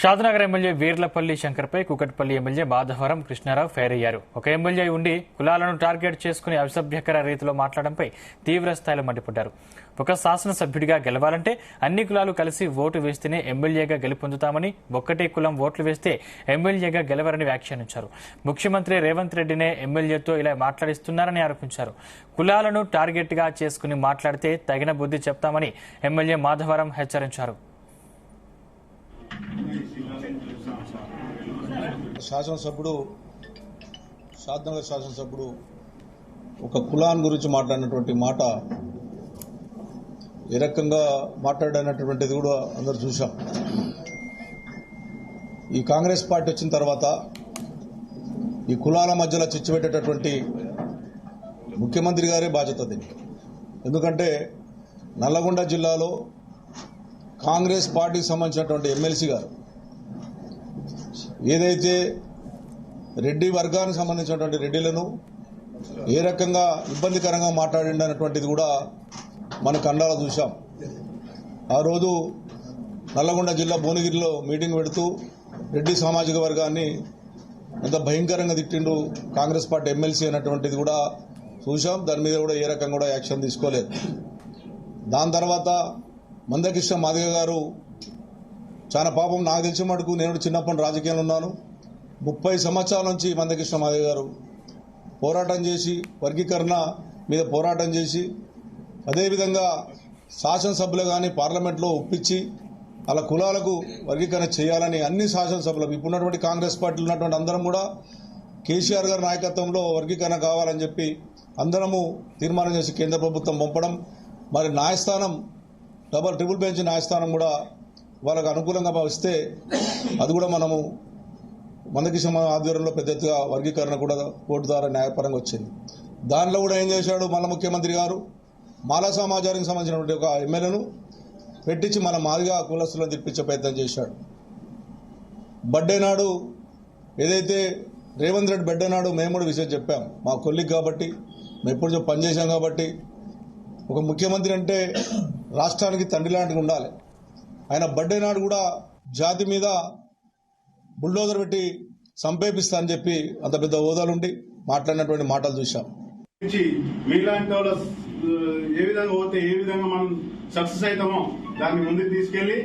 Shadnagar MLA Veerlapally శంకర్పై Kukatpally MLA Madhavaram Krishnarao fire అయ్యారు. ఒక ఎమ్మెల్యే ఉండి కులాలను టార్గెట్ చేసుకుని అసభ్యకర రీతిలో మాట్లాడడంపై తీవ్ర స్థాయిలో మండిపడ్డారు. ఒక శాసనసభ్యుడిగా గెలవాలంటే అన్ని కులాలు కలిసి ఓటు వేస్తేనే ఎమ్మెల్యేగా గెలుపొందుతామని, ఒక్కటే కులం ఓట్లు వేస్తే ఎమ్మెల్యేగా గెలవరని వ్యాఖ్యానించారు. ముఖ్యమంత్రి రేవంత్ రెడ్డినే ఎమ్మెల్యేతో ఇలా మాట్లాడిస్తున్నారని ఆరోపించారు. కులాలను టార్గెట్ గా చేసుకుని మాట్లాడితే తగిన బుద్ధి చెప్తామని ఎమ్మెల్యే మాధవరం హెచ్చరించారు. షాద్నగర్ శాసనసభ్యుడు ఒక కులాన్ గురించి మాట్లాడినటువంటి మాట ఏ రకంగా మాట్లాడినటువంటిది కూడా అందరు చూశాం. ఈ కాంగ్రెస్ పార్టీ వచ్చిన తర్వాత ఈ కులాల మధ్యలో చిచ్చు పెట్టేటటువంటి ముఖ్యమంత్రి గారే బాధ్యత దీనికి. ఎందుకంటే నల్లగొండ జిల్లాలో కాంగ్రెస్ పార్టీకి సంబంధించినటువంటి ఎమ్మెల్సీ గారు ఏదైతే రెడ్డి వర్గానికి సంబంధించినటువంటి రెడ్డిలను ఏ రకంగా ఇబ్బందికరంగా మాట్లాడిందనేటువంటిది కూడా మన కళ్ళారా చూశాం. ఆ రోజు నల్లగొండ జిల్లా భువనగిరిలో మీటింగ్ పెడుతూ రెడ్డి సామాజిక వర్గాన్ని ఎంత భయంకరంగా తిట్టిండు కాంగ్రెస్ పార్టీ ఎమ్మెల్సీ అనేటువంటిది కూడా చూశాం. దాని మీద కూడా ఏ రకంగా కూడా యాక్షన్ తీసుకోలేదు. దాని తర్వాత మందకృష్ణ మాదిగ గారు చాలా పాపం, నాకు తెలిసిన మటుకు నేను చిన్నప్పటి రాజకీయంలో ఉన్నాను. 30 సంవత్సరాల నుంచి మందకృష్ణ మాదిగ గారు పోరాటం చేసి వర్గీకరణ మీద పోరాటం చేసి అదేవిధంగా శాసనసభ్యులు కానీ పార్లమెంట్లో ఒప్పించి అలా కులాలకు వర్గీకరణ చేయాలని అన్ని శాసనసభ్యులకు ఇప్పుడున్నటువంటి కాంగ్రెస్ పార్టీలో ఉన్నటువంటి అందరం కూడా కేసీఆర్ గారి నాయకత్వంలో వర్గీకరణ కావాలని చెప్పి అందరము తీర్మానం చేసి కేంద్ర ప్రభుత్వం పంపడం, మరి న్యాయస్థానం ట్రిపుల్ బెంచ్ న్యాయస్థానం కూడా వాళ్ళకు అనుకూలంగా భావిస్తే అది కూడా మనము మందకృష్ణ ఆధ్వర్యంలో పెద్ద ఎత్తుగా వర్గీకరణ కూడా కోర్టు ద్వారా న్యాయపరంగా వచ్చింది. దానిలో కూడా ఏం చేశాడు మన ముఖ్యమంత్రి గారు, మాలా సమాజానికి సంబంధించినటువంటి ఒక ఎమ్మెల్యేను పెట్టించి మన మాదిగా కులస్తులను తిప్పించే ప్రయత్నం చేశాడు. బర్త్డే నాడు ఏదైతే రేవంత్ రెడ్డి బర్త్డే నాడు మేము కూడా విషయం చెప్పాం. మా కొల్లికి కాబట్టి మేము ఎప్పుడు పనిచేశాం కాబట్టి ఒక ముఖ్యమంత్రి అంటే రాష్ట్రానికి తండ్రి లాంటిగా ఉండాలి. ఆయన బర్త్డే నాడు కూడా జాతి మీద బుల్డోజర్ పెట్టి సంపేపిస్తా అని చెప్పి అంత పెద్ద హోదాలుండి మాట్లాడినటువంటి మాటలు చూశాం. మీలాంటి వాళ్ళు ఏ విధంగా పోతే ఏ విధంగా మనం సక్సెస్ అవుతామో దాన్ని ముందుకు తీసుకెళ్లి